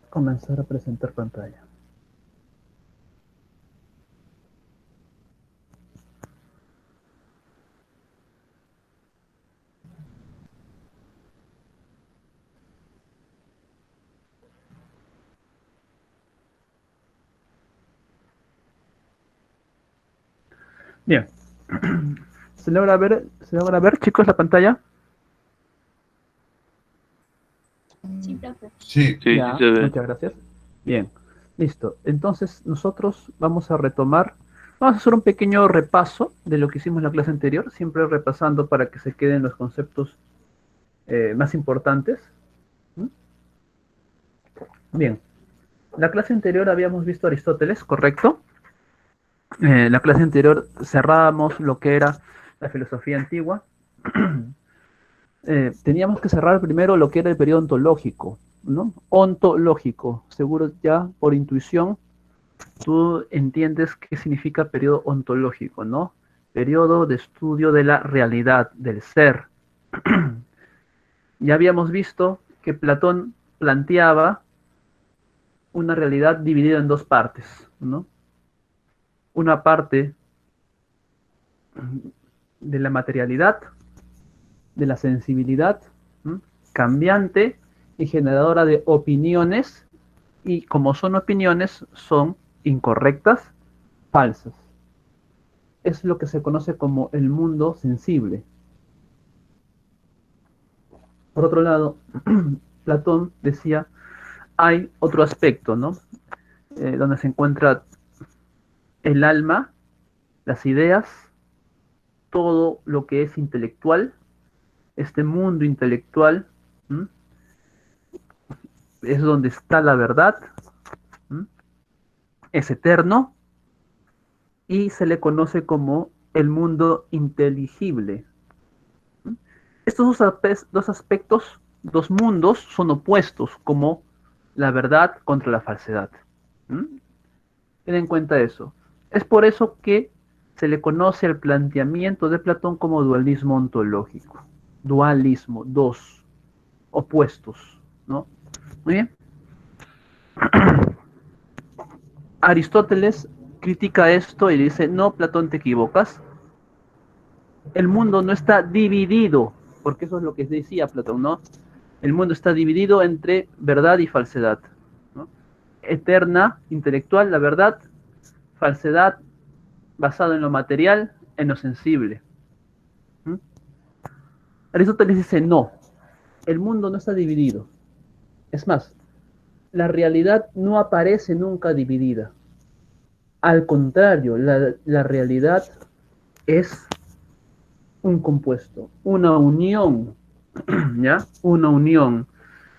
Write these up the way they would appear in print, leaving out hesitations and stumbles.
comenzar a presentar pantalla. Bien. ¿Se logra ver, chicos, la pantalla? Sí, profe. Sí. Sí, sí Ya, se ve. muchas gracias. Bien, listo. Entonces, nosotros vamos a retomar, vamos a hacer un pequeño repaso de lo que hicimos en la clase anterior, siempre repasando para que se queden los conceptos más importantes. ¿Mm? Bien, la clase anterior habíamos visto a Aristóteles, ¿correcto? La clase anterior cerrábamos lo que era la filosofía antigua. Teníamos que cerrar primero lo que era el periodo ontológico, ¿no? Ontológico, seguro ya por intuición tú entiendes qué significa periodo ontológico, ¿no? Periodo de estudio de la realidad, del ser. Ya habíamos visto que Platón planteaba una realidad dividida en dos partes, ¿no? Una parte de la materialidad, de la sensibilidad, ¿m? Cambiante y generadora de opiniones, y como son opiniones, son incorrectas, falsas. Es lo que se conoce como el mundo sensible. Por otro lado, Platón decía, hay otro aspecto, ¿no? Donde se encuentra el alma, las ideas, todo lo que es intelectual, este mundo intelectual, ¿m? Es donde está la verdad, ¿m? Es eterno y se le conoce como el mundo inteligible. ¿M? Estos dos aspectos, dos mundos, son opuestos, como la verdad contra la falsedad. ¿M? Ten en cuenta eso. Es por eso que se le conoce al planteamiento de Platón como dualismo ontológico. Dualismo, dos, opuestos, ¿no? Muy bien. Aristóteles critica esto y dice, no, Platón, te equivocas. El mundo no está dividido, porque eso es lo que decía Platón, ¿no? El mundo está dividido entre verdad y falsedad, ¿no? Eterna, intelectual, la verdad; falsedad, basado en lo material, en lo sensible. ¿Mm? Aristóteles dice, no, el mundo no está dividido. Es más, la realidad no aparece nunca dividida. Al contrario, la realidad es un compuesto, una unión, ¿ya? Una unión.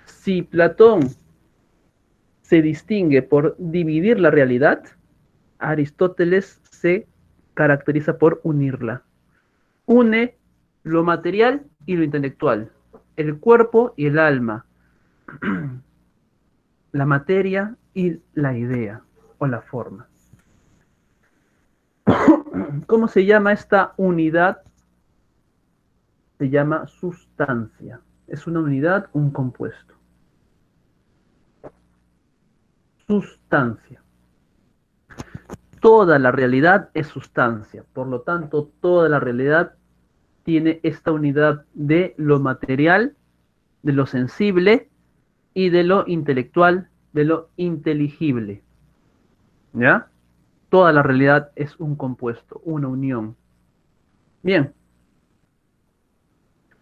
Si Platón se distingue por dividir la realidad, Aristóteles se caracteriza por unirla. Une lo material y lo intelectual, el cuerpo y el alma, la materia y la idea o la forma. ¿Cómo se llama esta unidad? Se llama sustancia. Es una unidad, un compuesto. Sustancia. Toda la realidad es sustancia. Por lo tanto, toda la realidad tiene esta unidad de lo material, de lo sensible y de lo intelectual, de lo inteligible. ¿Ya? Toda la realidad es un compuesto, una unión. Bien,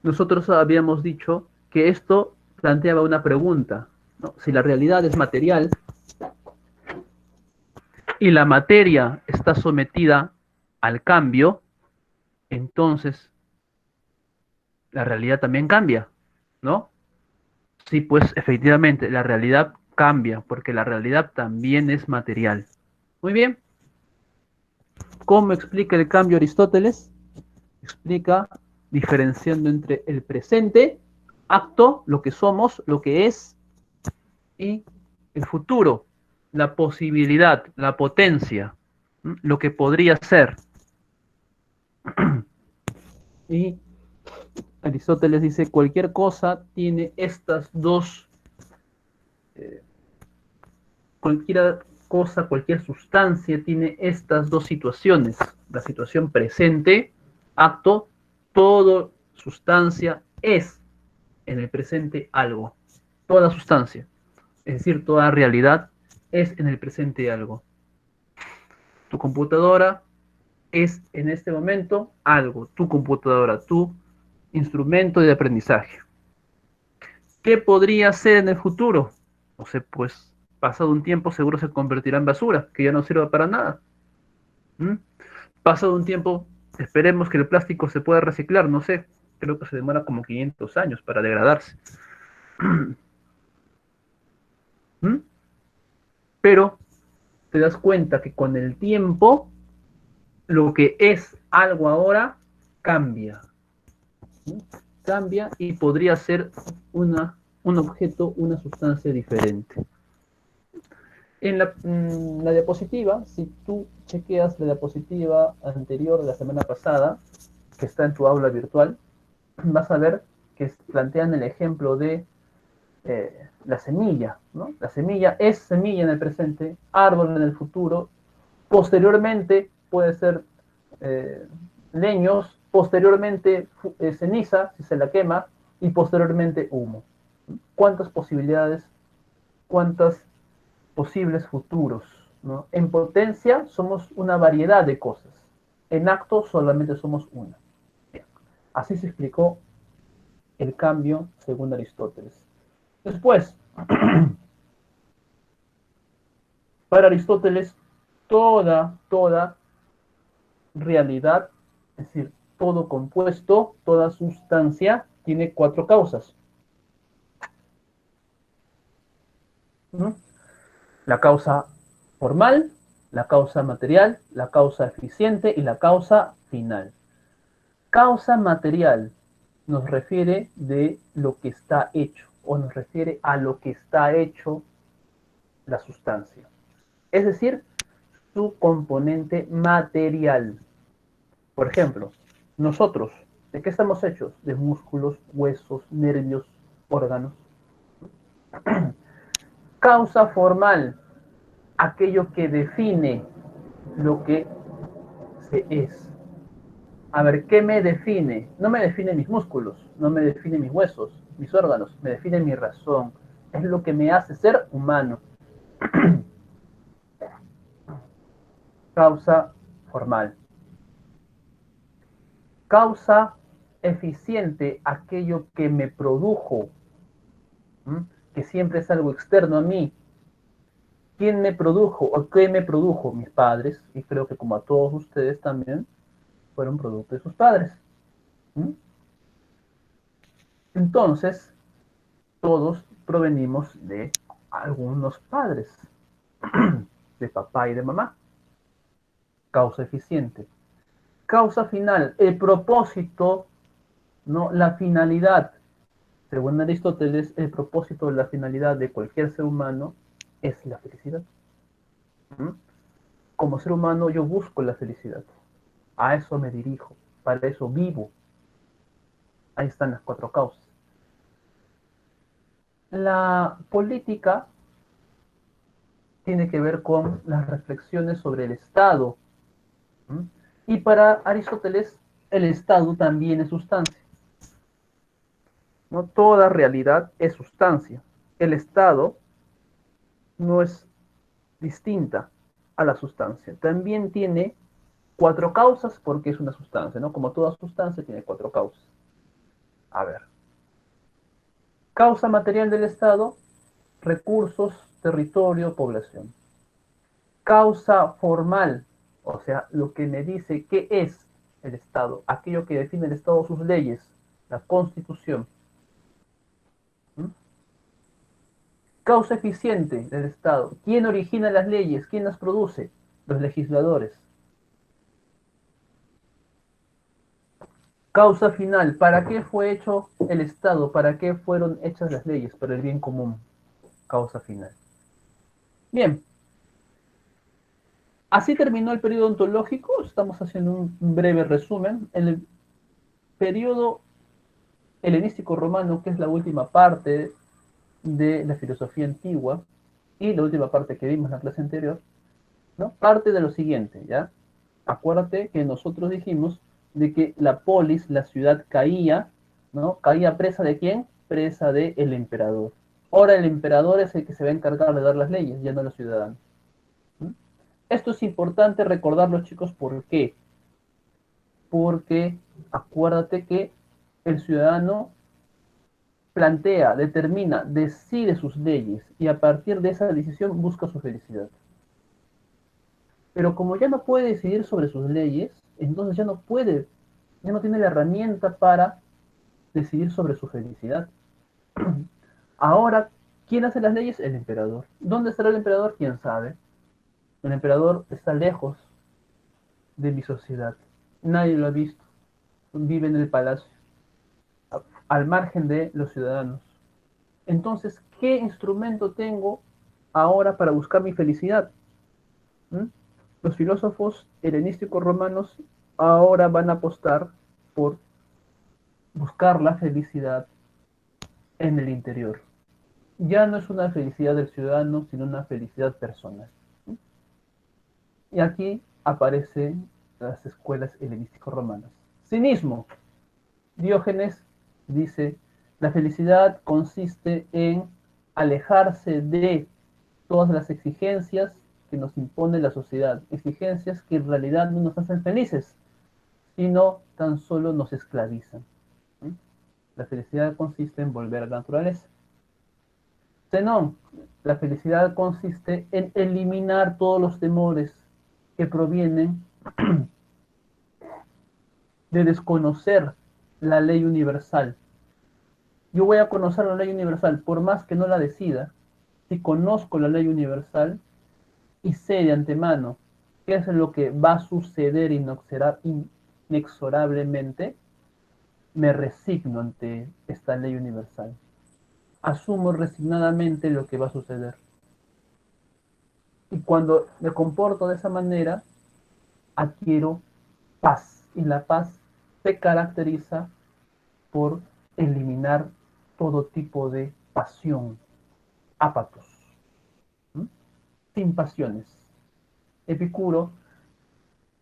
nosotros habíamos dicho que esto planteaba una pregunta, ¿no? Si la realidad es material y la materia está sometida al cambio, entonces la realidad también cambia, ¿no? Sí, pues efectivamente la realidad cambia porque la realidad también es material. Muy bien. ¿Cómo explica el cambio Aristóteles? Explica diferenciando entre el presente, acto, lo que somos, lo que es, y el futuro, la posibilidad, la potencia, lo que podría ser. Y Aristóteles dice, cualquier cosa tiene estas dos cualquier cosa, cualquier sustancia tiene estas dos situaciones. La situación presente, acto, toda sustancia es en el presente algo. Toda sustancia, es decir, toda realidad es en el presente algo. Tu computadora es en este momento algo, tu computadora, tu instrumento de aprendizaje. ¿Qué podría ser en el futuro? No sé, pues pasado un tiempo seguro se convertirá en basura, que ya no sirva para nada. ¿Mm? Pasado un tiempo, esperemos que el plástico se pueda reciclar, no sé, creo que se demora como 500 años para degradarse. ¿Mm? Pero te das cuenta que con el tiempo, lo que es algo ahora cambia. ¿Sí? Cambia y podría ser un objeto, una sustancia diferente. En la diapositiva, si tú chequeas la diapositiva anterior de la semana pasada, que está en tu aula virtual, vas a ver que plantean el ejemplo de la semilla, ¿no? La semilla es semilla en el presente, árbol en el futuro, posteriormente puede ser eh, leños, posteriormente ceniza, si se la quema, y posteriormente humo. ¿Cuántas posibilidades, cuántas posibles futuros, ¿no? En potencia somos una variedad de cosas, en acto solamente somos una. Bien. Así se explicó el cambio según Aristóteles. Después, para Aristóteles, toda realidad, es decir, todo compuesto, toda sustancia, tiene cuatro causas. ¿No? La causa formal, la causa material, la causa eficiente y la causa final. Causa material nos refiere de lo que está hecho o nos refiere a lo que está hecho la sustancia. Es decir, su componente material. Por ejemplo, nosotros, ¿de qué estamos hechos? De músculos, huesos, nervios, órganos. Causa formal, aquello que define lo que se es. A ver, ¿qué me define? No me define mis músculos, no me define mis huesos, mis órganos, me define mi razón. Es lo que me hace ser humano. Causa formal. Causa eficiente, aquello que me produjo, ¿m? Que siempre es algo externo a mí. ¿Quién me produjo o qué me produjo? Mis padres, y creo que como a todos ustedes también, fueron producto de sus padres. ¿M? Entonces, todos provenimos de algunos padres, de papá y de mamá. Causa eficiente. Causa final, el propósito, no la finalidad. Según Aristóteles, el propósito, la finalidad de cualquier ser humano es la felicidad. ¿Mm? Como ser humano yo busco la felicidad. A eso me dirijo, para eso vivo. Ahí están las cuatro causas. La política tiene que ver con las reflexiones sobre el Estado. ¿Mm? Y para Aristóteles, el Estado también es sustancia. No toda realidad es sustancia. El Estado no es distinta a la sustancia. También tiene cuatro causas porque es una sustancia, ¿no? Como toda sustancia tiene cuatro causas. A ver. Causa material del Estado, recursos, territorio, población. Causa formal, o sea, lo que me dice qué es el Estado, aquello que define el Estado, sus leyes, la Constitución. ¿Mm? Causa eficiente del Estado. ¿Quién origina las leyes? ¿Quién las produce? Los legisladores. Causa final. ¿Para qué fue hecho el Estado? ¿Para qué fueron hechas las leyes? Para el bien común. Causa final. Bien. Así terminó el periodo ontológico. Estamos haciendo un breve resumen. En el periodo helenístico romano, que es la última parte de la filosofía antigua, Y la última parte que vimos en la clase anterior, ¿no? Parte de lo siguiente, ¿ya? Acuérdate que nosotros dijimos de que la polis, la ciudad caía, ¿no? ¿Caía presa de quién? Presa del emperador. Ahora el emperador es el que se va a encargar de dar las leyes, ya no los ciudadanos. ¿Mm? Esto es importante recordarlo, chicos, ¿por qué? Porque acuérdate que el ciudadano plantea, determina, decide sus leyes y a partir de esa decisión busca su felicidad. Pero como ya no puede decidir sobre sus leyes, entonces ya no tiene la herramienta para decidir sobre su felicidad. Ahora, ¿quién hace las leyes? El emperador. ¿Dónde estará el emperador? ¿Quién sabe? El emperador está lejos de mi sociedad. Nadie lo ha visto. Vive en el palacio, al margen de los ciudadanos. Entonces, ¿qué instrumento tengo ahora para buscar mi felicidad? ¿Mm? Los filósofos helenísticos romanos ahora van a apostar por buscar la felicidad en el interior. Ya no es una felicidad del ciudadano, sino una felicidad personal. Y aquí aparecen las escuelas helenísticos romanas. Cinismo. Diógenes dice, la felicidad consiste en alejarse de todas las exigencias que nos impone la sociedad, exigencias que en realidad no nos hacen felices, sino tan solo nos esclavizan. La felicidad consiste en volver a la naturaleza. Zenón, la felicidad consiste en eliminar todos los temores que provienen de desconocer la ley universal. Yo voy a conocer la ley universal, por más que no la decida, si conozco la ley universal y sé de antemano qué es lo que va a suceder inexorablemente, me resigno ante esta ley universal. Asumo resignadamente lo que va a suceder. Y cuando me comporto de esa manera, adquiero paz. Y la paz se caracteriza por eliminar todo tipo de pasión, ápatos, ¿m? Sin pasiones. Epicuro,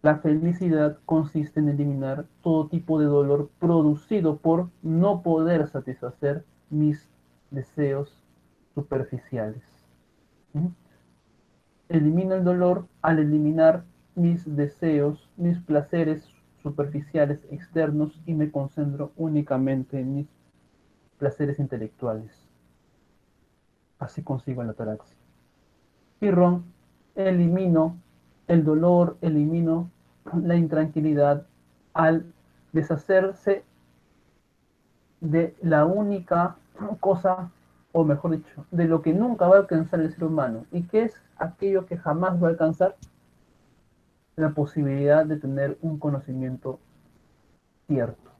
la felicidad consiste en eliminar todo tipo de dolor producido por no poder satisfacer mis deseos superficiales. ¿M? Elimino el dolor al eliminar mis deseos, mis placeres superficiales externos y me concentro únicamente en mis placeres intelectuales. Así consigo la ataraxia. Pirrón, elimino el dolor, elimino la intranquilidad al deshacerse de la única cosa, o mejor dicho, de lo que nunca va a alcanzar el ser humano. ¿Y qué es aquello que jamás va a alcanzar? La posibilidad de tener un conocimiento cierto,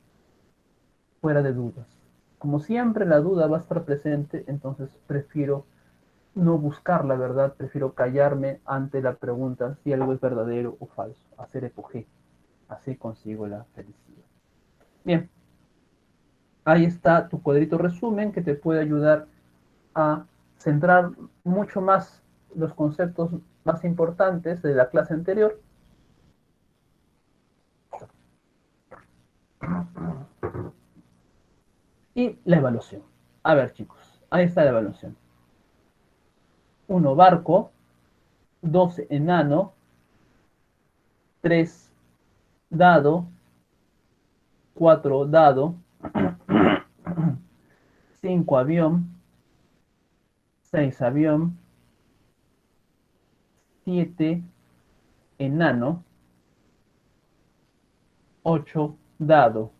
fuera de dudas. Como siempre la duda va a estar presente, entonces prefiero no buscar la verdad, prefiero callarme ante la pregunta si algo es verdadero o falso, hacer epogé, así consigo la felicidad. Bien, ahí está tu cuadrito resumen que te puede ayudar a centrar mucho más los conceptos más importantes de la clase anterior. Y la evaluación. A ver, chicos, ahí está la evaluación. 1 barco, 2 enano, 3 dado, 4 dado, 5 avión, 6 avión, 7 enano, 8 dado,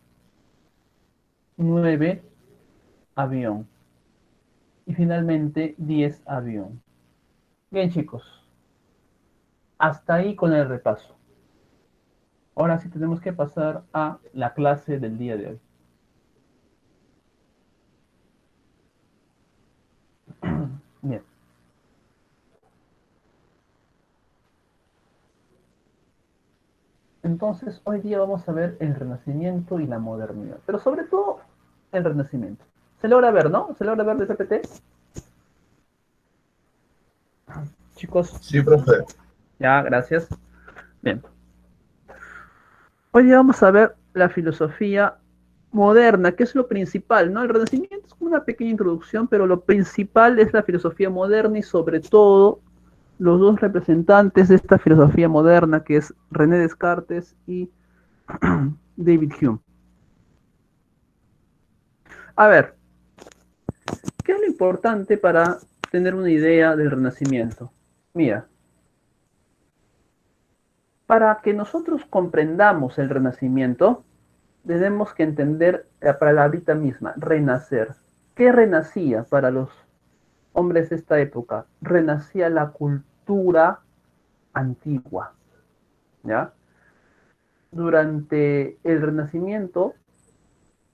9 avión y finalmente 10 avión. Bien, chicos, hasta ahí con el repaso. Ahora sí tenemos que pasar a la clase del día de hoy. Bien. Entonces, hoy día vamos a ver el Renacimiento y la modernidad, pero sobre todo el Renacimiento. Se logra ver, ¿no? Se logra ver de PPT. Chicos, Sí, profe. ya, gracias. Bien. Hoy día vamos a ver la filosofía moderna, que es lo principal, ¿no? El Renacimiento es como una pequeña introducción, pero lo principal es la filosofía moderna y sobre todo los dos representantes de esta filosofía moderna, que es René Descartes y David Hume. A ver, ¿qué es lo importante para tener una idea del Renacimiento? Mira, para que nosotros comprendamos el Renacimiento, tenemos que entender la palabrita misma, renacer. ¿Qué renacía para los hombres de esta época? Renacía la cultura antigua, ¿ya? Durante el Renacimiento,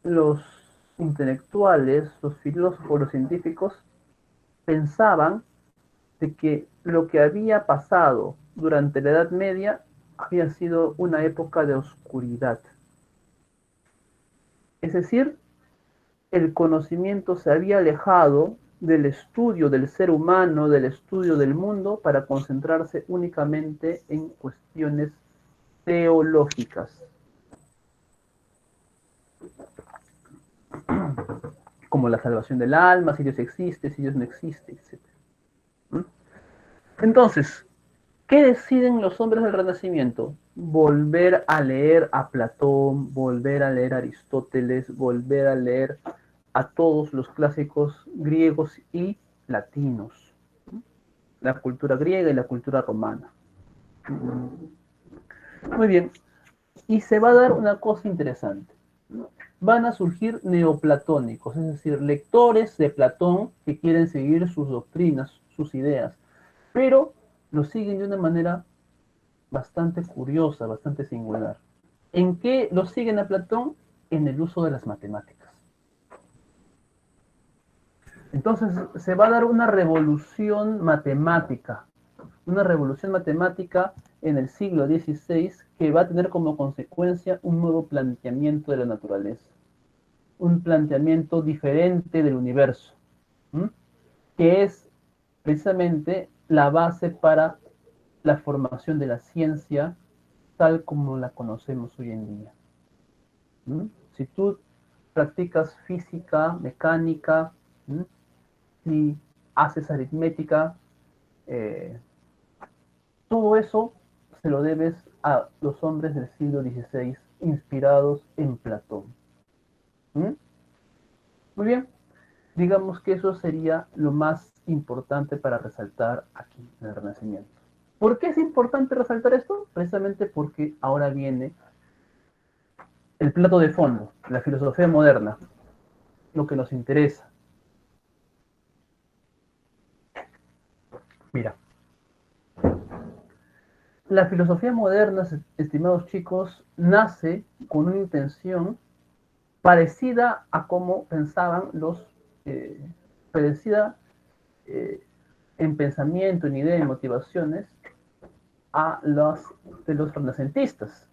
los intelectuales, los filósofos, los científicos pensaban de que lo que había pasado durante la Edad Media había sido una época de oscuridad. Es decir, el conocimiento se había alejado del estudio del ser humano, del estudio del mundo, para concentrarse únicamente en cuestiones teológicas, como la salvación del alma, si Dios existe, si Dios no existe, etc. Entonces, ¿qué deciden los hombres del Renacimiento? Volver a leer a Platón, volver a leer a Aristóteles, volver a leer a todos los clásicos griegos y latinos, la cultura griega y la cultura romana. Muy bien, y se va a dar una cosa interesante. Van a surgir neoplatónicos, es decir, lectores de Platón que quieren seguir sus doctrinas, sus ideas, pero lo siguen de una manera bastante curiosa, bastante singular. ¿En qué lo siguen a Platón? En el uso de las matemáticas. Entonces se va a dar una revolución matemática en el siglo XVI que va a tener como consecuencia un nuevo planteamiento de la naturaleza, un planteamiento diferente del universo, ¿m? Que es precisamente la base para la formación de la ciencia tal como la conocemos hoy en día. ¿M? Si tú practicas física, mecánica, ¿m? Si haces aritmética, eh, todo eso se lo debes a los hombres del siglo XVI inspirados en Platón. ¿Mm? Muy bien, digamos que eso sería lo más importante para resaltar aquí en el Renacimiento. ¿Por qué es importante resaltar esto? Precisamente porque ahora viene el plato de fondo, la filosofía moderna, lo que nos interesa. Mira, la filosofía moderna, estimados chicos, nace con una intención parecida a cómo pensaban parecida eh, en pensamiento, en idea y motivaciones a los renacentistas.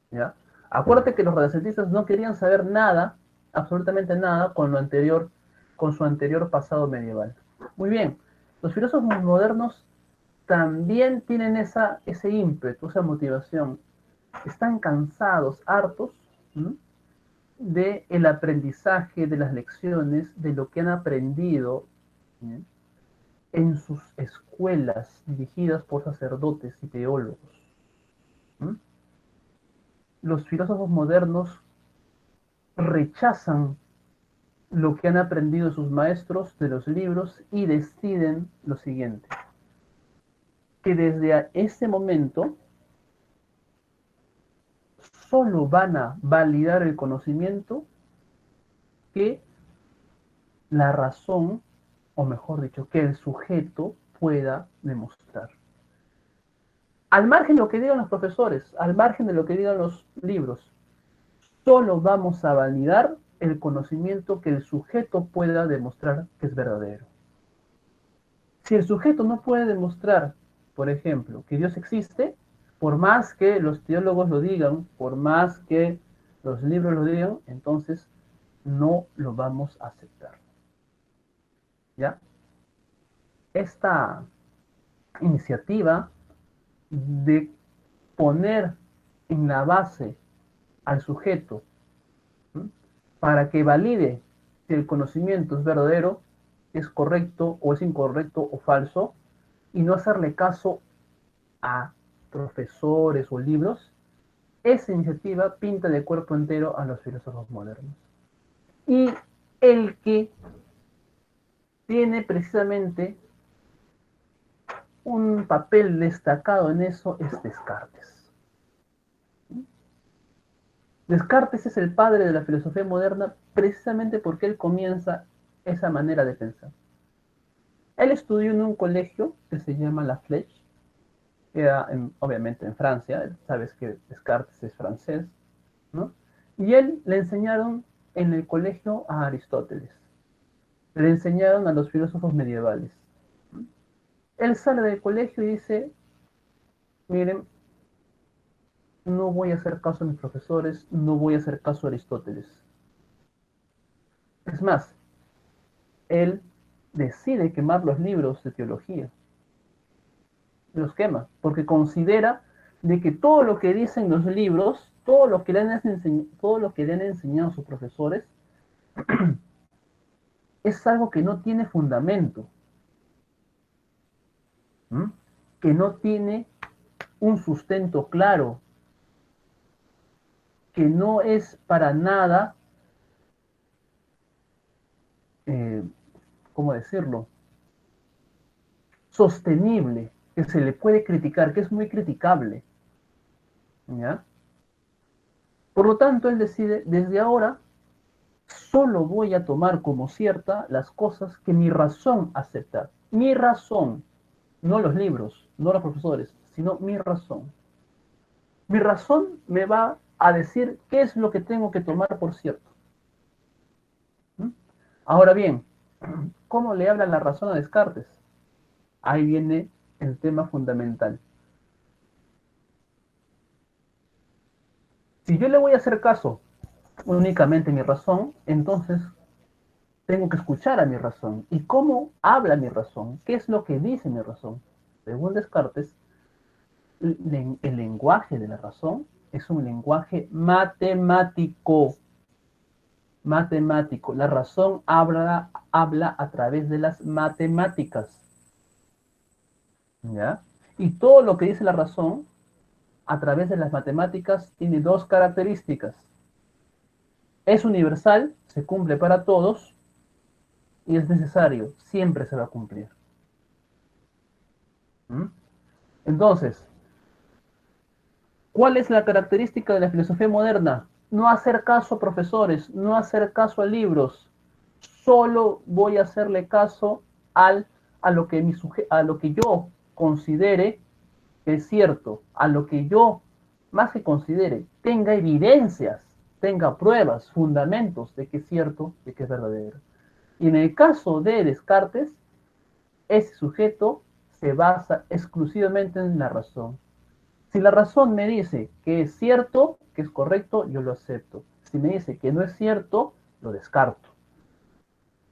¿Ya? Acuérdate que los renacentistas no querían saber nada, absolutamente nada, con su anterior pasado medieval. Muy bien, los filósofos modernos también tienen ese ímpetu, esa motivación. Están cansados, hartos, ¿m? De el aprendizaje, de las lecciones, de lo que han aprendido, ¿sí? En sus escuelas dirigidas por sacerdotes y teólogos. ¿Sí? Los filósofos modernos rechazan lo que han aprendido sus maestros de los libros y deciden lo siguiente, que desde ese momento solo van a validar el conocimiento que la razón, o mejor dicho, que el sujeto pueda demostrar. Al margen de lo que digan los profesores, al margen de lo que digan los libros, solo vamos a validar el conocimiento que el sujeto pueda demostrar que es verdadero. Si el sujeto no puede demostrar, por ejemplo, que Dios existe, por más que los teólogos lo digan, por más que los libros lo digan, entonces no lo vamos a aceptar. ¿Ya? Esta iniciativa de poner en la base al sujeto, ¿m? Para que valide si el conocimiento es verdadero, es correcto o es incorrecto o falso, y no hacerle caso a profesores o libros. Esa iniciativa pinta de cuerpo entero a los filósofos modernos. Y el que tiene precisamente un papel destacado en eso es Descartes. Descartes es el padre de la filosofía moderna precisamente porque él comienza esa manera de pensar. Él estudió en un colegio que se llama La Flèche, que era obviamente en Francia, sabes que Descartes es francés, ¿no? Y él le enseñaron en el colegio a Aristóteles, le enseñaron a los filósofos medievales. Él sale del colegio y dice, miren, no voy a hacer caso a mis profesores, no voy a hacer caso a Aristóteles. Es más, él decide quemar los libros de teología. Los quema, porque considera de que todo lo que dicen los libros, todo lo que le han enseñado sus profesores, es algo que no tiene fundamento, ¿m? Que no tiene un sustento claro, que no es para nada, eh, ¿cómo decirlo? Sostenible, que se le puede criticar, que es muy criticable, ¿ya? Por lo tanto, él decide, desde ahora, solo voy a tomar como cierta las cosas que mi razón acepta. Mi razón, no los libros, no los profesores, sino mi razón. Mi razón me va a decir qué es lo que tengo que tomar por cierto. ¿Mm? Ahora bien, ¿cómo le habla la razón a Descartes? Ahí viene el tema fundamental. Si yo le voy a hacer caso únicamente a mi razón, entonces tengo que escuchar a mi razón. ¿Y cómo habla mi razón? ¿Qué es lo que dice mi razón? Según Descartes, el lenguaje de la razón es un lenguaje matemático. Matemático. La razón habla a través de las matemáticas. ¿Ya? Y todo lo que dice la razón a través de las matemáticas tiene dos características. Es universal, se cumple para todos y es necesario, siempre se va a cumplir. ¿Mm? Entonces, ¿cuál es la característica de la filosofía moderna? No hacer caso a profesores, no hacer caso a libros. Solo voy a hacerle caso a a lo que yo considere que es cierto, a lo que yo, más que considere, tenga evidencias, tenga pruebas, fundamentos de que es cierto, de que es verdadero. Y en el caso de Descartes, ese sujeto se basa exclusivamente en la razón. Si la razón me dice que es cierto, que es correcto, yo lo acepto. Si me dice que no es cierto, lo descarto.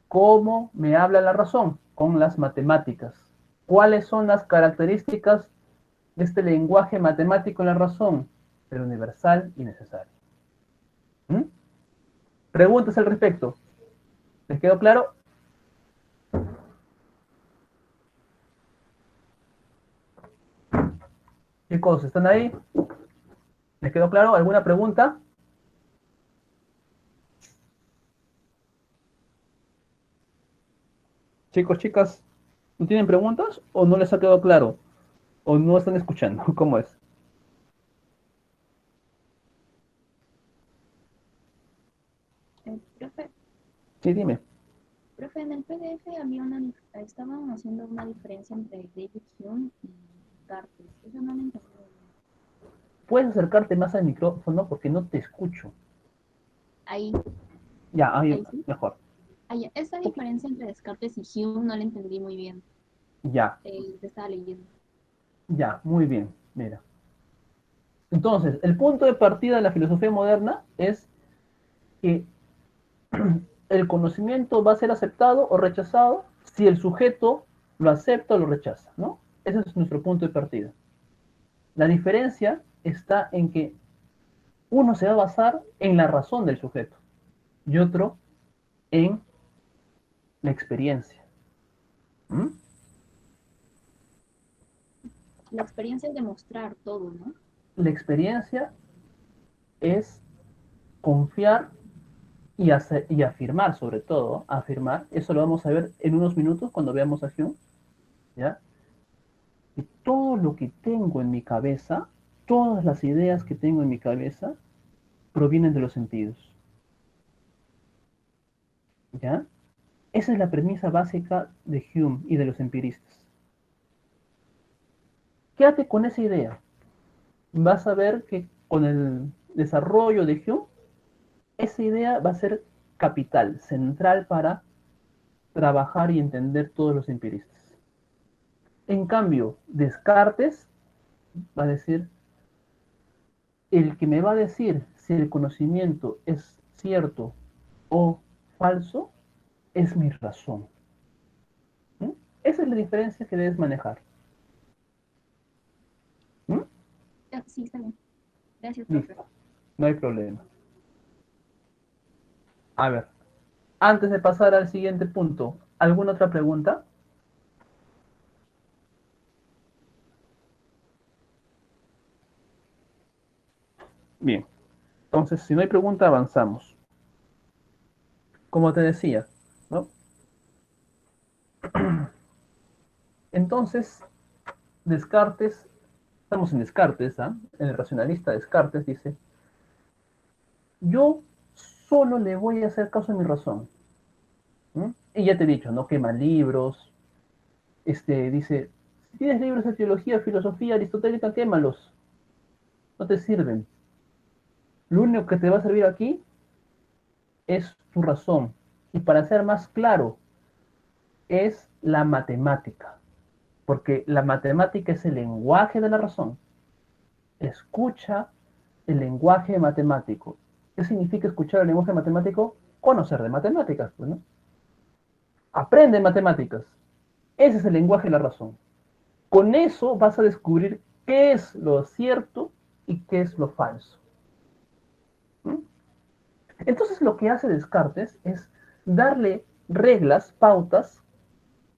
¿Cómo me habla la razón? Con las matemáticas. ¿Cuáles son las características de este lenguaje matemático en la razón? Pero universal y necesario. ¿Mm? Preguntas al respecto. ¿Les quedó claro? Chicos, ¿están ahí? ¿Les quedó claro? ¿Alguna pregunta? Chicos, chicas, ¿no tienen preguntas o no les ha quedado claro? ¿O no están escuchando? ¿Cómo es? Profe, Sí, dime. profe, en el PDF había estaban haciendo una diferencia entre David Hume y Descartes. Eso no lo entendí bien. ¿Puedes acercarte más al micrófono porque no te escucho? Ahí, Ya, ahí ahí sí. mejor. Ahí, esa diferencia entre Descartes y Hume no la entendí muy bien. Ya, Te estaba leyendo. ya, muy bien. Mira. Entonces, el punto de partida de la filosofía moderna es que el conocimiento va a ser aceptado o rechazado si el sujeto lo acepta o lo rechaza, ¿no? Ese es nuestro punto de partida. La diferencia está en que uno se va a basar en la razón del sujeto y otro en la experiencia. ¿Mm? La experiencia es demostrar todo, ¿no? La experiencia es confiar y, hacer, y afirmar, sobre todo, afirmar. Eso lo vamos a ver en unos minutos cuando veamos a Hume, ¿ya? Y todo lo que tengo en mi cabeza, todas las ideas que tengo en mi cabeza, provienen de los sentidos, ¿ya? Esa es la premisa básica de Hume y de los empiristas. Quédate con esa idea. Vas a ver que con el desarrollo de Hume, esa idea va a ser capital, central para trabajar y entender todos los empiristas. En cambio, Descartes va a decir, el que me va a decir si el conocimiento es cierto o falso es mi razón. ¿Mm? Esa es la diferencia que debes manejar. ¿Mm? Sí, está bien. Gracias, profe. Listo, no hay problema. A ver, antes de pasar al siguiente punto, ¿alguna otra pregunta? Bien, entonces si no hay pregunta, avanzamos. Como te decía, ¿no? Entonces, Descartes, estamos en Descartes, ¿eh? El racionalista Descartes dice, yo solo le voy a hacer caso a mi razón. ¿Mm? Y ya te he dicho, no quema libros, dice, si tienes libros de teología, filosofía aristotélica, quémalos, no te sirven. Lo único que te va a servir aquí es tu razón. Y para ser más claro, es la matemática, porque la matemática es el lenguaje de la razón. Escucha el lenguaje matemático. ¿Qué significa escuchar el lenguaje matemático? Conocer de matemáticas, pues, ¿no? Aprende matemáticas. Ese es el lenguaje de la razón. Con eso vas a descubrir qué es lo cierto y qué es lo falso. ¿Mm? Entonces lo que hace Descartes es darle reglas, pautas,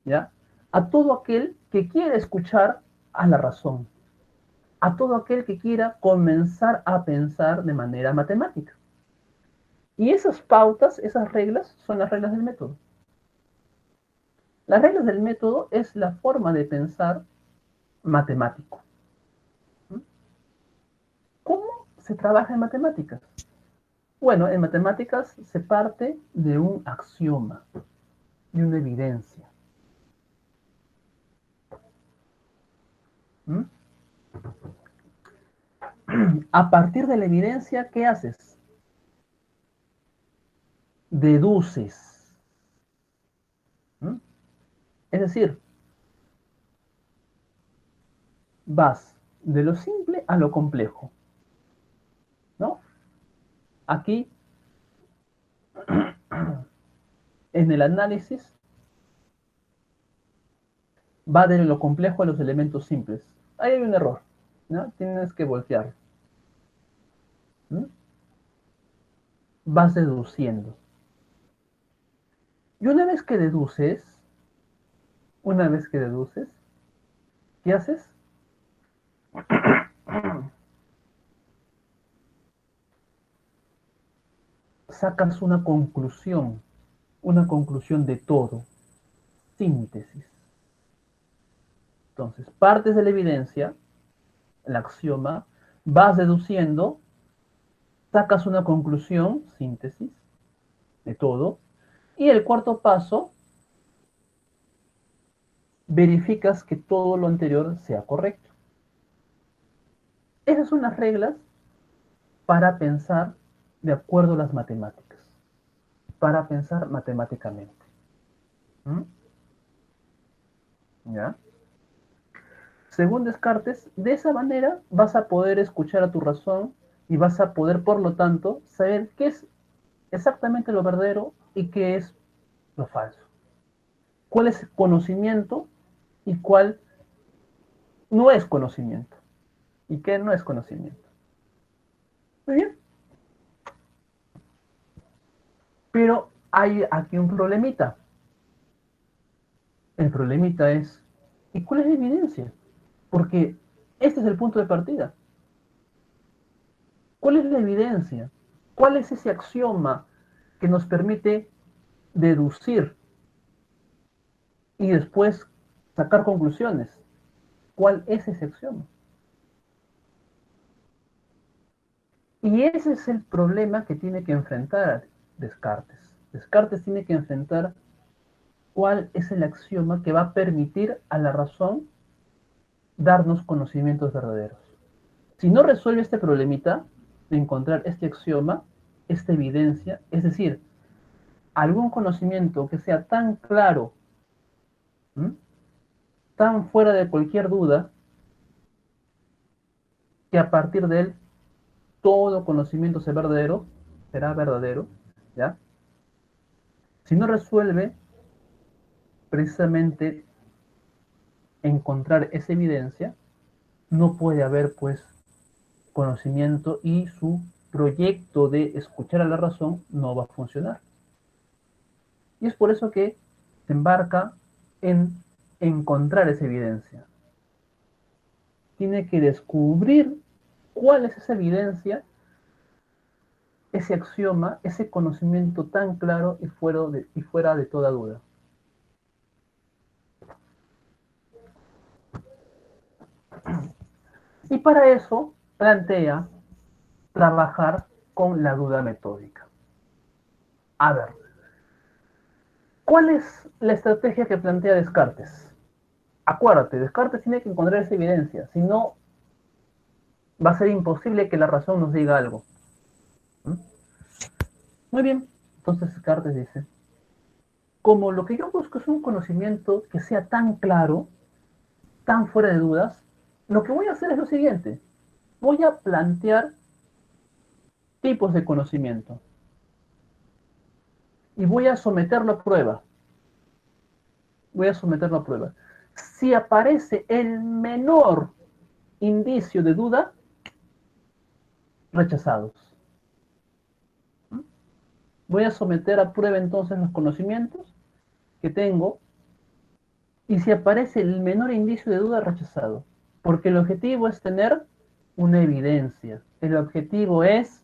¿ya? A todo aquel que quiera escuchar a la razón, a todo aquel que quiera comenzar a pensar de manera matemática. Y esas pautas, esas reglas, son las reglas del método. Las reglas del método es la forma de pensar matemático. ¿Cómo se trabaja en matemáticas? Bueno, en matemáticas se parte de un axioma, de una evidencia. ¿Mm? A partir de la evidencia, ¿qué haces? Deduces. ¿Mm? Es decir, vas de lo simple a lo complejo, ¿no? Aquí, en el análisis, va de lo complejo a los elementos simples. Ahí hay un error, ¿no? Tienes que voltear. ¿Mm? Vas deduciendo. Y una vez que deduces, ¿qué haces? Sacas una conclusión de todo, síntesis. Entonces, partes de la evidencia, el axioma, vas deduciendo, sacas una conclusión, síntesis, de todo, y el cuarto paso, verificas que todo lo anterior sea correcto. Esas son las reglas para pensar de acuerdo a las matemáticas, para pensar matemáticamente. ¿Mm? ¿Ya? Según Descartes, de esa manera vas a poder escuchar a tu razón y vas a poder, por lo tanto, saber qué es exactamente lo verdadero y qué es lo falso. Cuál es el conocimiento y cuál no es conocimiento. ¿Y qué no es conocimiento? Muy bien. Pero hay aquí un problemita. El problemita es, ¿y cuál es la evidencia? Porque este es el punto de partida. ¿Cuál es la evidencia? ¿Cuál es ese axioma que nos permite deducir y después sacar conclusiones? ¿Cuál es ese axioma? Y ese es el problema que tiene que enfrentar Descartes. Descartes tiene que enfrentar cuál es el axioma que va a permitir a la razón darnos conocimientos verdaderos. Si no resuelve este problemita de encontrar este axioma, esta evidencia, es decir, algún conocimiento que sea tan claro, ¿m? Tan fuera de cualquier duda, que a partir de él todo conocimiento será verdadero, ¿ya? Si no resuelve precisamente encontrar esa evidencia, no puede haber pues conocimiento y su proyecto de escuchar a la razón no va a funcionar. Y es por eso que se embarca en encontrar esa evidencia. Tiene que descubrir cuál es esa evidencia, ese axioma, ese conocimiento tan claro y fuera de toda duda. Y para eso plantea trabajar con la duda metódica. A ver, ¿cuál es la estrategia que plantea Descartes? Acuérdate, Descartes tiene que encontrar esa evidencia, si no va a ser imposible que la razón nos diga algo. ¿Mm? Muy bien, entonces Descartes dice, como lo que yo busco es un conocimiento que sea tan claro, tan fuera de dudas, lo que voy a hacer es lo siguiente, voy a plantear tipos de conocimiento y voy a someterlo a prueba. Voy a someterlo a prueba. Si aparece el menor indicio de duda, rechazados. Voy a someter a prueba entonces los conocimientos que tengo y si aparece el menor indicio de duda, rechazado. Porque el objetivo es tener una evidencia. El objetivo es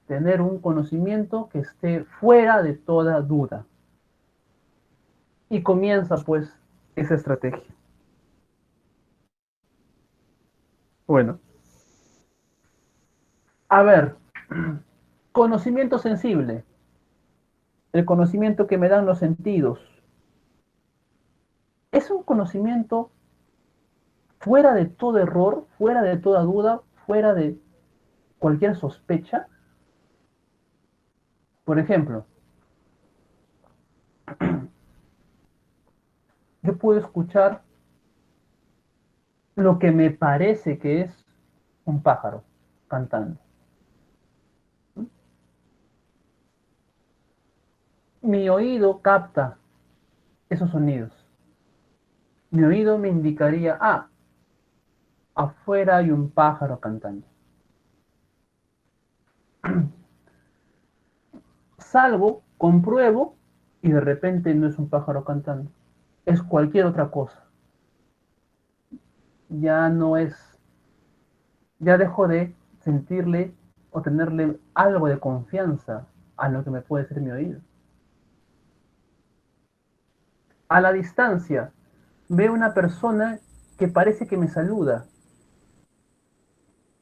tener un conocimiento que esté fuera de toda duda. Y comienza pues esa estrategia. Bueno, a ver, conocimiento sensible, el conocimiento que me dan los sentidos, es un conocimiento fuera de todo error, fuera de toda duda, fuera de cualquier sospecha. Por ejemplo, yo puedo escuchar lo que me parece que es un pájaro cantando. Mi oído capta esos sonidos. Mi oído me indicaría, afuera hay un pájaro cantando. Salgo, compruebo y de repente no es un pájaro cantando. Es cualquier otra cosa. Ya no es, ya dejo de sentirle o tenerle algo de confianza a lo que me puede ser mi oído. A la distancia veo una persona que parece que me saluda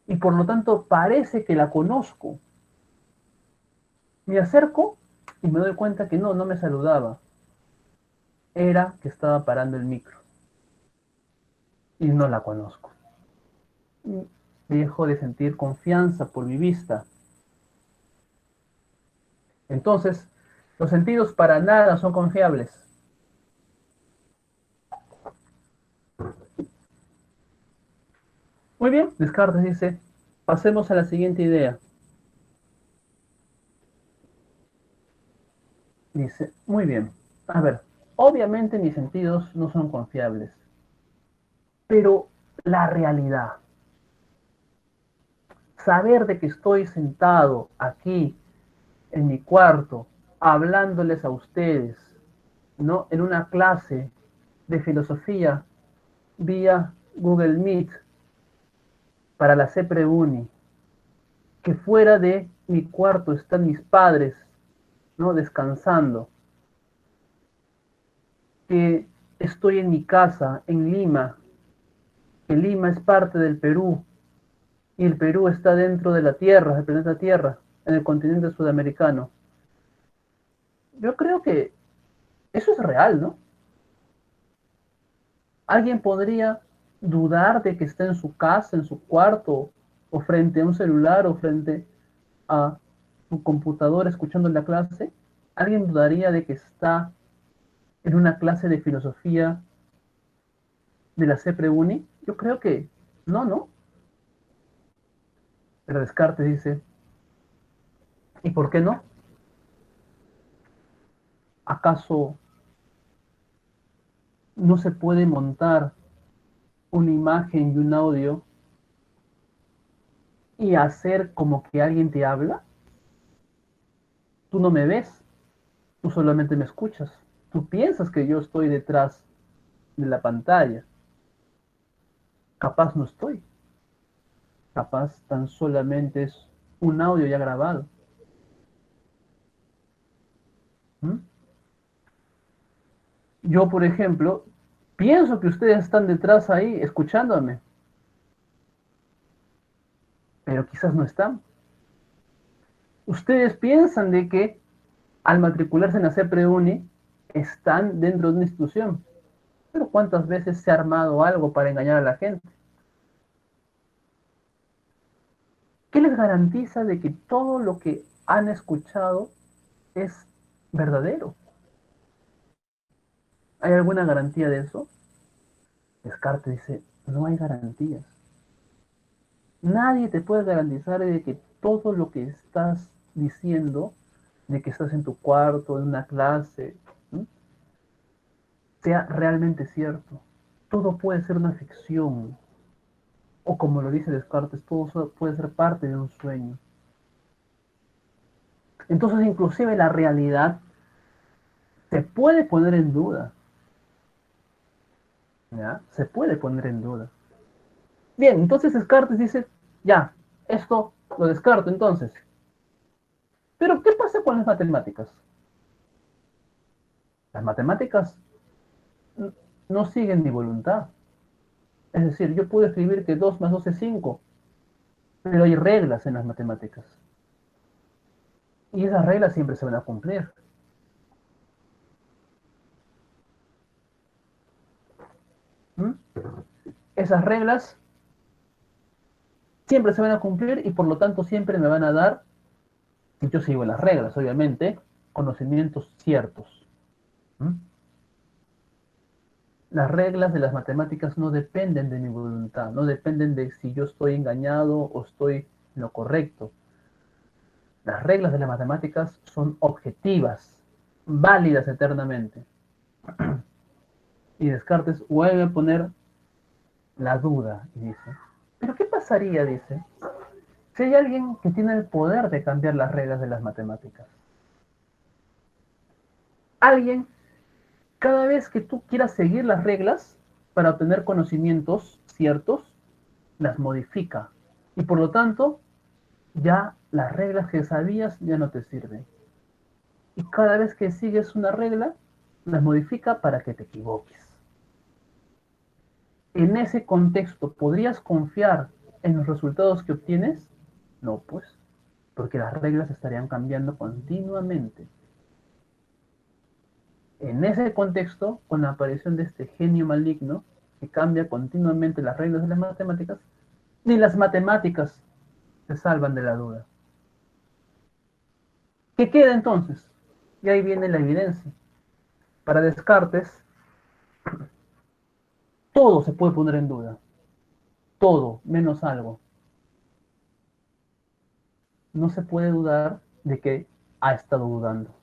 y por lo tanto parece que la conozco. Me acerco y me doy cuenta que no me saludaba. Era que estaba parando el micro y no la conozco. Dejo de sentir confianza por mi vista. Entonces, los sentidos para nada son confiables. Muy bien, Descartes dice, pasemos a la siguiente idea. Dice, muy bien, a ver, obviamente mis sentidos no son confiables, pero la realidad. Saber de que estoy sentado aquí en mi cuarto hablándoles a ustedes, ¿no? En una clase de filosofía vía Google Meet para la CEPREUNI, que fuera de mi cuarto están mis padres, ¿no? Descansando, que estoy en mi casa, en Lima, que Lima es parte del Perú, y el Perú está dentro de la Tierra, del planeta Tierra, en el continente sudamericano. Yo creo que eso es real, ¿no? Alguien podría dudar de que está en su casa, en su cuarto, o frente a un celular, o frente a su computadora escuchando la clase. ¿Alguien dudaría de que está en una clase de filosofía de la CEPREUNI? Yo creo que no, ¿no? Pero Descartes dice, ¿y por qué no? ¿Acaso no se puede montar una imagen y un audio y hacer como que alguien te habla? Tú no me ves, tú solamente me escuchas. Tú piensas que yo estoy detrás de la pantalla. Capaz no estoy. Capaz tan solamente es un audio ya grabado. ¿Mm? Yo, por ejemplo, pienso que ustedes están detrás ahí escuchándome, pero quizás no están. Ustedes piensan de que al matricularse en la CEPREUNI están dentro de una institución, pero ¿cuántas veces se ha armado algo para engañar a la gente? ¿Qué les garantiza de que todo lo que han escuchado es verdadero? ¿Hay alguna garantía de eso? Descartes dice, no hay garantías. Nadie te puede garantizar de que todo lo que estás diciendo, de que estás en tu cuarto, en una clase, ¿sí?, sea realmente cierto. Todo puede ser una ficción, o como lo dice Descartes, todo puede ser parte de un sueño. Entonces, inclusive la realidad se puede poner en duda, ¿ya? Se puede poner en duda. Bien, entonces Descartes dice, ya, esto lo descarto entonces. Pero, ¿qué pasa con las matemáticas? Las matemáticas no siguen mi voluntad. Es decir, yo puedo escribir que 2 más 2 es 5, pero hay reglas en las matemáticas. Y esas reglas siempre se van a cumplir. ¿Mm? Esas reglas siempre se van a cumplir y por lo tanto siempre me van a dar, si yo sigo las reglas, obviamente, conocimientos ciertos. ¿Mm? Las reglas de las matemáticas no dependen de mi voluntad, no dependen de si yo estoy engañado o estoy en lo correcto. Las reglas de las matemáticas son objetivas, válidas eternamente. Y Descartes vuelve a poner la duda y dice, ¿pero qué pasaría, dice, si hay alguien que tiene el poder de cambiar las reglas de las matemáticas? Alguien, cada vez que tú quieras seguir las reglas para obtener conocimientos ciertos, las modifica. Y por lo tanto, ya las reglas que sabías ya no te sirven. Y cada vez que sigues una regla, las modifica para que te equivoques. En ese contexto, ¿podrías confiar en los resultados que obtienes? No, pues, porque las reglas estarían cambiando continuamente. En ese contexto, con la aparición de este genio maligno que cambia continuamente las reglas de las matemáticas, ni las matemáticas se salvan de la duda. ¿Qué queda entonces? Y ahí viene la evidencia. Para Descartes, todo se puede poner en duda. Todo, menos algo. No se puede dudar de que ha estado dudando.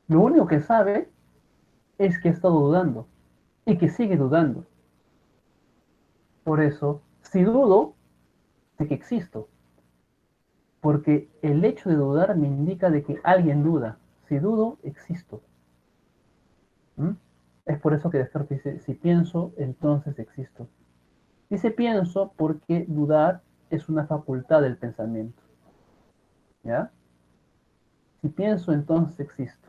Lo único que sabe es que ha estado dudando y que sigue dudando. Por eso, si dudo, sé que existo. Porque el hecho de dudar me indica de que alguien duda. Si dudo, existo. ¿Mm? Es por eso que Descartes dice, si pienso, entonces existo. Dice pienso porque dudar es una facultad del pensamiento. ¿Ya? Si pienso, entonces existo.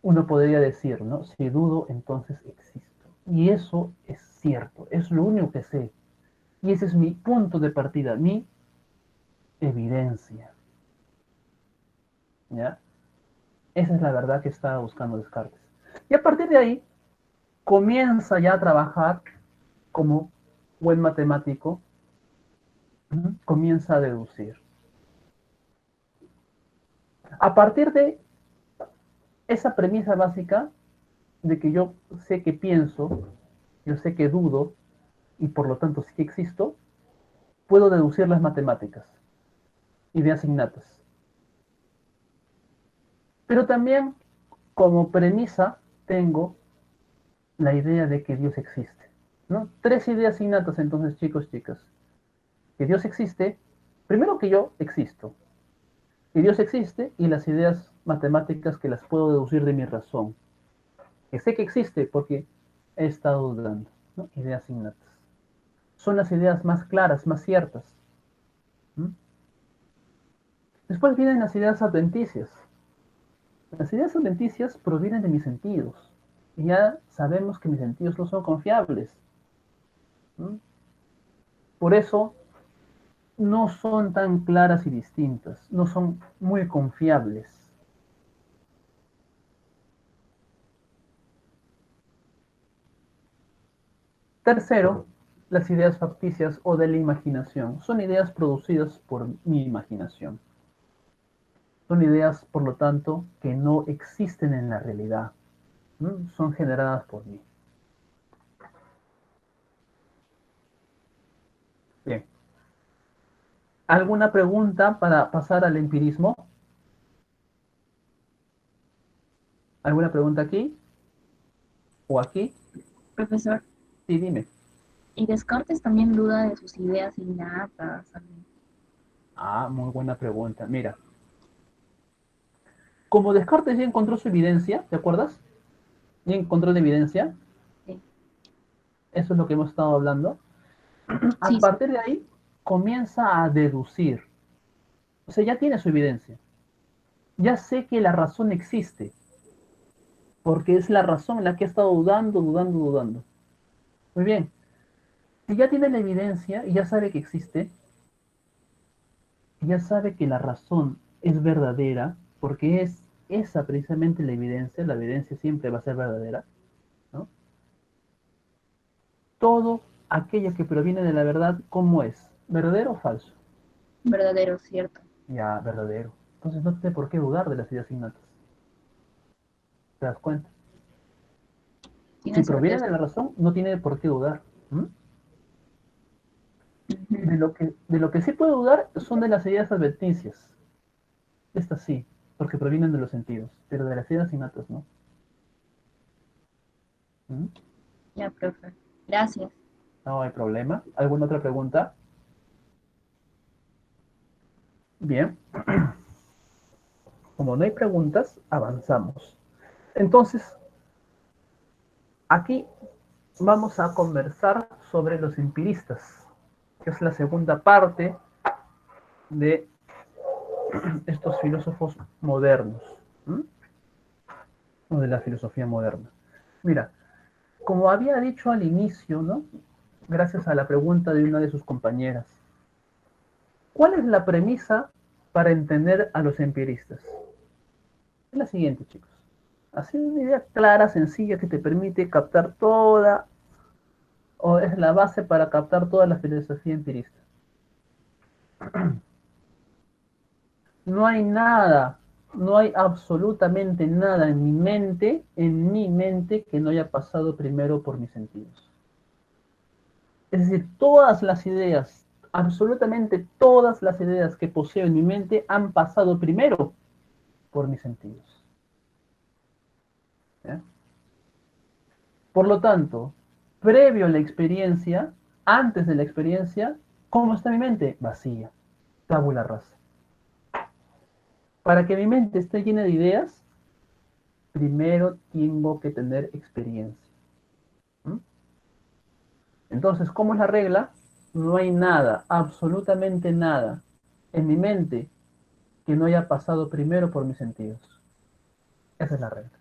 Uno podría decir, ¿no? Si dudo, entonces existo. Y eso es cierto, es lo único que sé. Y ese es mi punto de partida, mi evidencia. ¿Ya? Esa es la verdad que estaba buscando Descartes. Y a partir de ahí, comienza ya a trabajar como buen matemático, comienza a deducir. A partir de esa premisa básica de que yo sé que pienso, yo sé que dudo y por lo tanto sí que existo, puedo deducir las matemáticas, ideas innatas. Pero también como premisa tengo la idea de que Dios existe. ¿No? Tres ideas innatas entonces, chicos, chicas. Que Dios existe, primero que yo existo, que Dios existe y las ideas matemáticas que las puedo deducir de mi razón. Que sé que existe porque he estado dudando, ¿no? Ideas innatas. Son las ideas más claras, más ciertas. ¿Mm? Después vienen las ideas adventicias. Las ideas adventicias provienen de mis sentidos. Y ya sabemos que mis sentidos no son confiables. ¿Mm? Por eso no son tan claras y distintas, no son muy confiables. Tercero, las ideas facticias o de la imaginación. Son ideas producidas por mi imaginación. Son ideas, por lo tanto, que no existen en la realidad. ¿Mm? Son generadas por mí. Bien. ¿Alguna pregunta para pasar al empirismo? ¿Alguna pregunta aquí o aquí? Profesor, Sí, dime. y Descartes también duda de sus ideas innatas. Ah, muy buena pregunta. Mira, como Descartes ya encontró su evidencia, ¿te acuerdas? Ya encontró la evidencia, Sí, eso es lo que hemos estado hablando. A sí, sí, partir de ahí, comienza a deducir. O sea, ya tiene su evidencia. Ya sé que la razón existe, porque es la razón en la que ha estado dudando, dudando, dudando. Muy bien. Si ya tiene la evidencia y ya sabe que existe, ya sabe que la razón es verdadera, porque es esa precisamente la evidencia siempre va a ser verdadera, ¿no? Todo aquello que proviene de la verdad, ¿cómo es? ¿Verdadero o falso? verdadero, cierto. Ya, verdadero. Entonces no tiene por qué dudar de las ideas innatas. ¿Te das cuenta? Si Tiene proviene de certeza. la razón, no tiene por qué dudar. ¿Mm? Ujú. De lo que sí puede dudar son de las ideas advertencias. Estas sí, porque provienen de los sentidos, pero de las ideas innatas no. ¿Mm? Ya, profe. Gracias. No hay problema. ¿Alguna otra pregunta? Bien, como no hay preguntas, avanzamos. Entonces, aquí vamos a conversar sobre los empiristas, que es la segunda parte de estos filósofos modernos, ¿m? O de la filosofía moderna. Mira, como había dicho al inicio, ¿no? Gracias a la pregunta de una de sus compañeras, ¿cuál es la premisa para entender a los empiristas? Es la siguiente, chicos. Así una idea clara, sencilla, que te permite captar toda, o es la base para captar toda la filosofía empirista. No hay nada, no hay absolutamente nada en mi mente, que no haya pasado primero por mis sentidos. Es decir, todas las ideas, absolutamente todas las ideas que poseo en mi mente han pasado primero por mis sentidos. ¿Ya? Por lo tanto, previo a la experiencia, antes de la experiencia, ¿cómo está mi mente? Vacía, tabula rasa. Para que mi mente esté llena de ideas, primero tengo que tener experiencia. ¿Mm? Entonces, ¿cómo es la regla? No hay nada, absolutamente nada, en mi mente que no haya pasado primero por mis sentidos. Esa es la regla.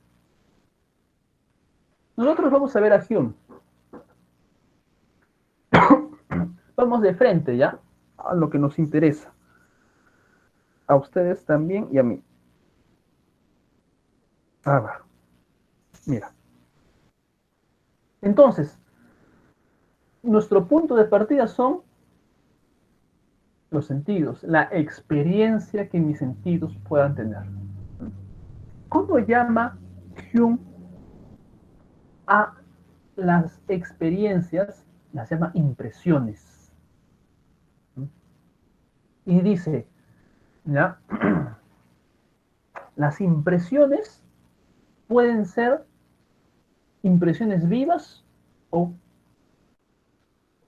Nosotros vamos a ver a Hume. Vamos de frente ya a lo que nos interesa. A ustedes también y a mí. A ver, mira. Entonces, nuestro punto de partida son los sentidos, la experiencia que mis sentidos puedan tener. ¿Cómo llama Hume a las experiencias? Las llama impresiones. Y dice, ¿ya? Las impresiones pueden ser impresiones vivas o,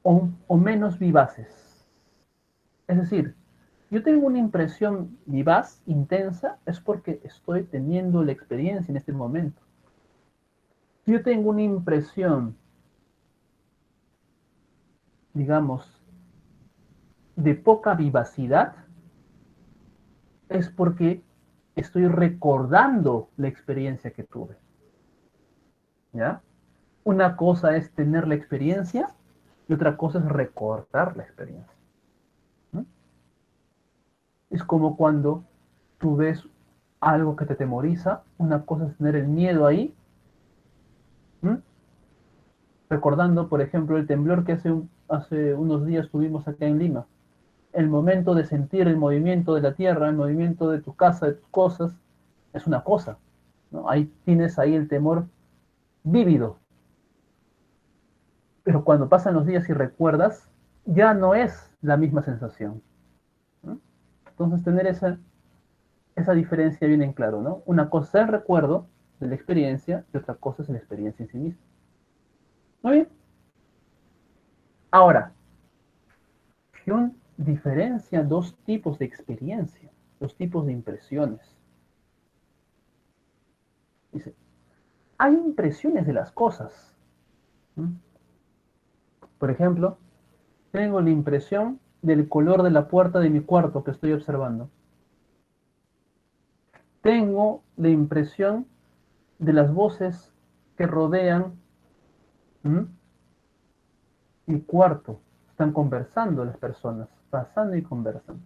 o menos vivaces. Es decir, yo tengo una impresión vivaz, intensa, es porque estoy teniendo la experiencia en este momento. Si yo tengo una impresión, digamos, de poca vivacidad, es porque estoy recordando la experiencia que tuve. ¿Ya? Una cosa es tener la experiencia y otra cosa es recordar la experiencia. ¿No? Es como cuando tú ves algo que te temoriza, una cosa es tener el miedo ahí, ¿m? Recordando, por ejemplo, el temblor que hace unos días tuvimos acá en Lima. El momento de sentir el movimiento de la tierra, el movimiento de tu casa, de tus cosas, es una cosa, ¿no? Ahí tienes ahí el temor vívido. Pero cuando pasan los días y recuerdas, ya no es la misma sensación, ¿no? Entonces tener esa diferencia bien en claro, ¿no? Una cosa es el recuerdo de la experiencia y otra cosa es la experiencia en sí misma. Muy bien. Ahora, Hume diferencia dos tipos de experiencia, dos tipos de impresiones. Dice, hay impresiones de las cosas. ¿Mm? Por ejemplo, tengo la impresión del color de la puerta de mi cuarto que estoy observando. Tengo la impresión de las voces que rodean, ¿m?, mi cuarto. Están conversando las personas, pasando y conversan.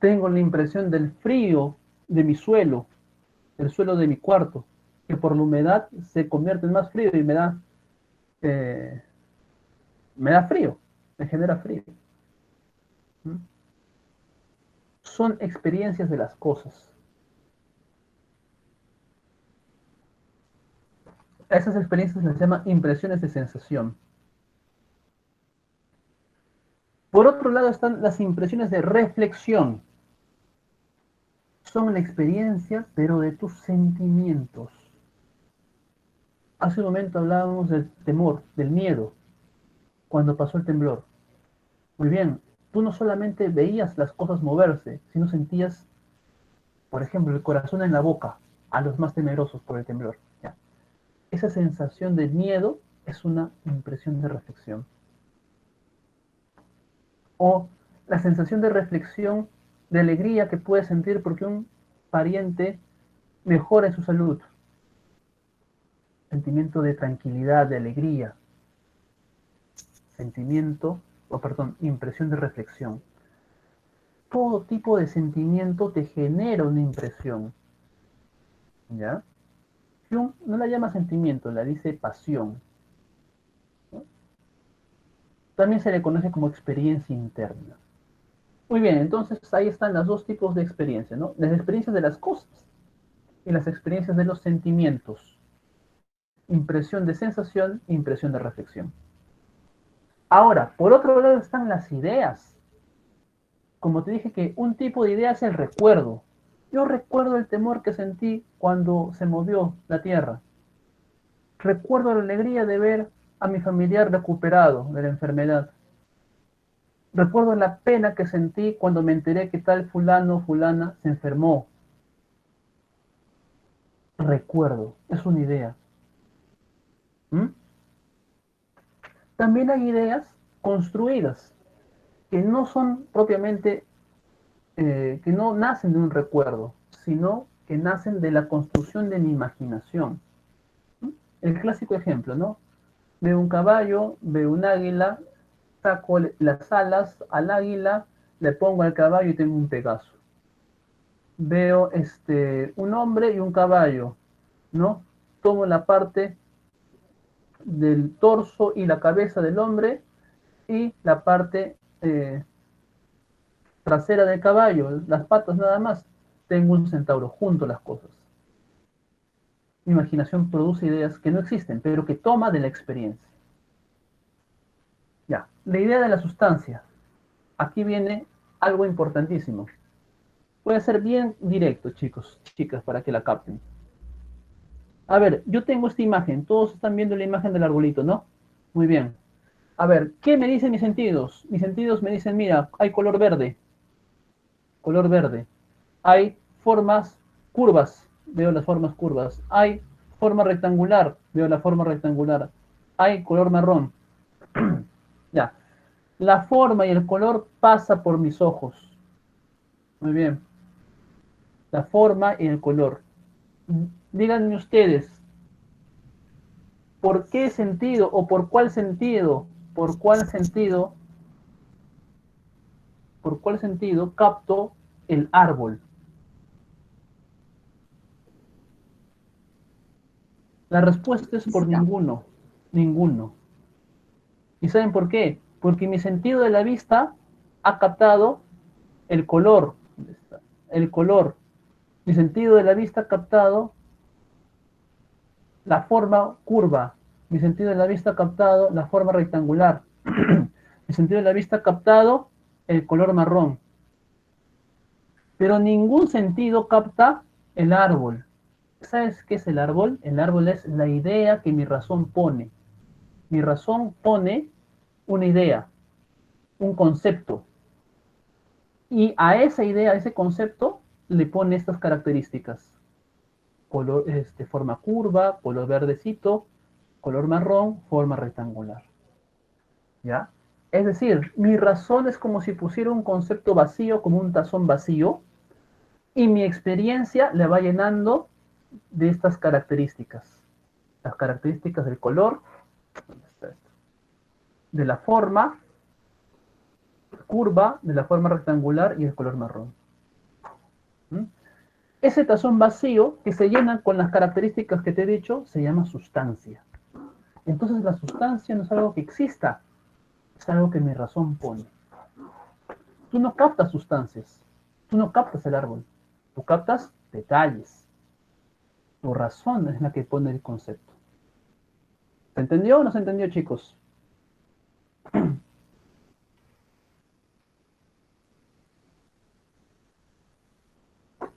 Tengo la impresión del frío de mi suelo, el suelo de mi cuarto, que por la humedad se convierte en más frío y eh, me da frío, me genera frío. ¿Mm? Son experiencias de las cosas. A esas experiencias se les llama impresiones de sensación. Por otro lado están las impresiones de reflexión. Son la experiencia, pero de tus sentimientos. Hace un momento hablábamos del temor, del miedo, cuando pasó el temblor. Muy bien, tú no solamente veías las cosas moverse, sino sentías, por ejemplo, el corazón en la boca a los más temerosos por el temblor. ¿Ya? Esa sensación de miedo es una impresión de reflexión. O la sensación de reflexión, de alegría que puedes sentir porque un pariente mejora en su salud. Sentimiento de tranquilidad, de alegría. Sentimiento, o perdón, impresión de reflexión. Todo tipo de sentimiento te genera una impresión. ¿Ya? Jung no la llama sentimiento, la dice pasión, ¿no? También se le conoce como experiencia interna. Muy bien, entonces ahí están los dos tipos de experiencias, ¿no? Las experiencias de las cosas y las experiencias de los sentimientos. Impresión de sensación, impresión de reflexión. Ahora, por otro lado están las ideas. Como te dije que un tipo de idea es el recuerdo. Yo recuerdo el temor que sentí cuando se movió la tierra. Recuerdo la alegría de ver a mi familiar recuperado de la enfermedad. Recuerdo la pena que sentí cuando me enteré que tal fulano o fulana se enfermó. Recuerdo, es una idea. ¿Mm? También hay ideas construidas, que no son propiamente, que no nacen de un recuerdo, sino que nacen de la construcción de mi imaginación. ¿Mm? El clásico ejemplo, ¿no? Veo un caballo, veo un águila, saco las alas al águila, le pongo al caballo y tengo un Pegaso. Veo un hombre y un caballo, ¿no? Tomo la parte del torso y la cabeza del hombre y la parte trasera del caballo, las patas nada más. Tengo un centauro, junto las cosas. Mi imaginación produce ideas que no existen, pero que toma de la experiencia. Ya, la idea de la sustancia. Aquí viene algo importantísimo. Voy a ser bien directo, chicos, chicas, para que la capten. A ver, yo tengo esta imagen. Todos están viendo la imagen del arbolito, ¿no? Muy bien. A ver, ¿qué me dicen mis sentidos? Mis sentidos me dicen, mira, hay color verde. Color verde. Hay formas curvas. Veo las formas curvas. Hay forma rectangular. Veo la forma rectangular. Hay color marrón. Ya. La forma y el color pasa por mis ojos. Muy bien. La forma y el color. Díganme ustedes, ¿por qué sentido o por cuál sentido capto el árbol? La respuesta es por Vista. ninguno, ninguno. ¿Y saben por qué? Porque mi sentido de la vista ha captado el color, el color. Mi sentido de la vista ha captado la forma curva. Mi sentido de la vista ha captado la forma rectangular. Mi sentido de la vista ha captado el color marrón. Pero ningún sentido capta el árbol. ¿Sabes qué es el árbol? El árbol es la idea que mi razón pone. Mi razón pone una idea, un concepto. Y a esa idea, a ese concepto, le pone estas características. Color, forma curva, color verdecito, color marrón, forma rectangular. ¿Ya? Es decir, mi razón es como si pusiera un concepto vacío, como un tazón vacío, y mi experiencia le va llenando de estas características. Las características del color, de la forma curva, de la forma rectangular y el color marrón. ¿Mm? Ese tazón vacío que se llena con las características que te he dicho se llama sustancia. Entonces la sustancia no es algo que exista, es algo que mi razón pone. Tú no captas sustancias, tú no captas el árbol, tú captas detalles. Tu razón es la que pone el concepto. ¿Se entendió o no se entendió, chicos?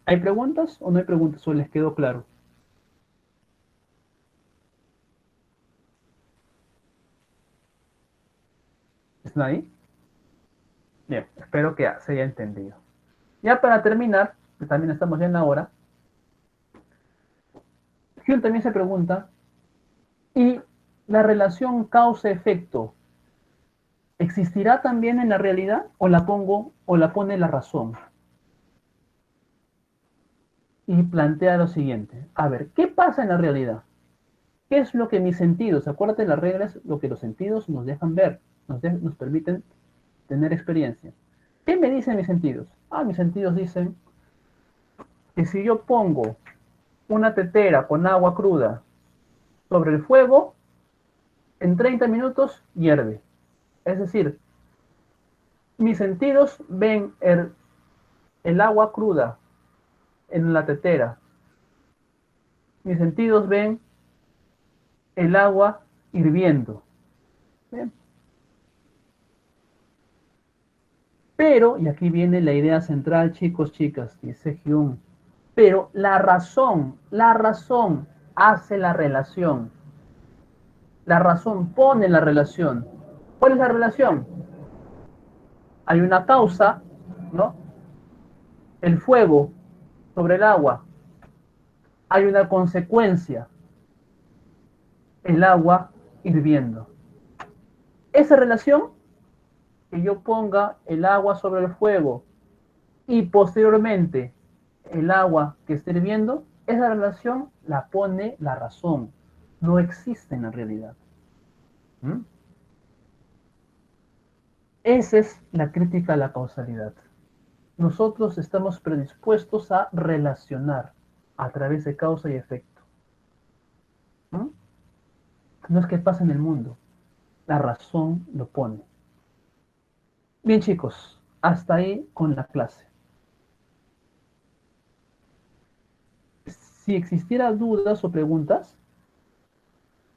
¿Hay preguntas o no hay preguntas? ¿O les quedó claro? ¿Están ahí? Bien, espero que se haya entendido. Ya para terminar, que también estamos ya en la hora, Hume también se pregunta, ¿y la relación causa-efecto existirá también en la realidad o la pongo o la pone la razón? Y plantea lo siguiente, a ver, ¿qué pasa en la realidad? ¿Qué es lo que mis sentidos, acuérdate las reglas, lo que los sentidos nos dejan ver, nos permiten tener experiencia? ¿Qué me dicen mis sentidos? Ah, mis sentidos dicen que si yo pongo una tetera con agua cruda sobre el fuego, en 30 minutos hierve. Es decir, mis sentidos ven el agua cruda en la tetera. Mis sentidos ven el agua hirviendo. ¿Bien? Pero, y aquí viene la idea central, chicos, chicas, dice Hume, pero la razón hace la relación. La razón pone la relación. ¿Cuál es la relación? Hay una causa, ¿no? El fuego sobre el agua. Hay una consecuencia, el agua hirviendo. Esa relación, que yo ponga el agua sobre el fuego y posteriormente el agua que esté hirviendo, esa relación la pone la razón. No existe en la realidad. ¿Mm? Esa es la crítica a la causalidad. Nosotros estamos predispuestos a relacionar a través de causa y efecto. ¿Mm? No es que pase en el mundo, la razón lo pone. Bien chicos, hasta ahí con la clase. Si existiera dudas o preguntas,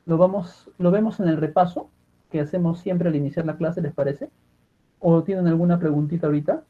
lo vemos en el repaso que hacemos siempre al iniciar la clase, ¿les parece? ¿O tienen alguna preguntita ahorita?